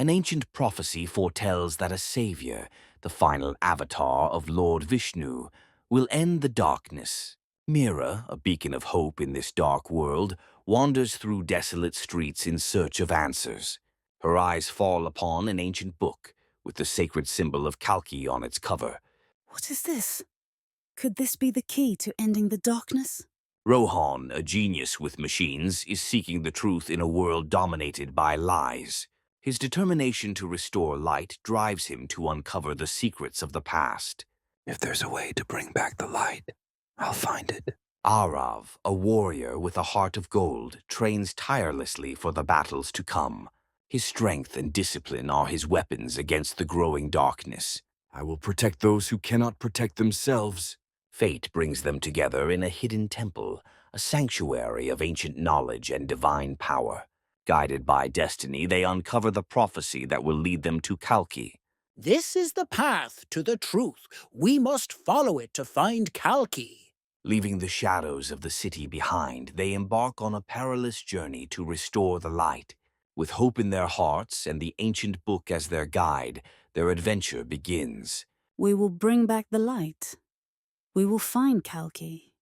An ancient prophecy foretells that a savior, the final avatar of Lord Vishnu, will end the darkness. Meera, a beacon of hope in this dark world, wanders through desolate streets in search of answers. Her eyes fall upon an ancient book, with the sacred symbol of Kalki on its cover. What is this? Could this be the key to ending the darkness? Rohan, a genius with machines, is seeking the truth in a world dominated by lies. His determination to restore light drives him to uncover the secrets of the past. If there's a way to bring back the light, I'll find it. Aarav, a warrior with a heart of gold, trains tirelessly for the battles to come. His strength and discipline are his weapons against the growing darkness. I will protect those who cannot protect themselves. Fate brings them together in a hidden temple, a sanctuary of ancient knowledge and divine power. Guided by destiny, they uncover the prophecy that will lead them to Kalki. This is the path to the truth. We must follow it to find Kalki. Leaving the shadows of the city behind, they embark on a perilous journey to restore the light. With hope in their hearts and the ancient book as their guide, their adventure begins. We will bring back the light. We will find Kalki.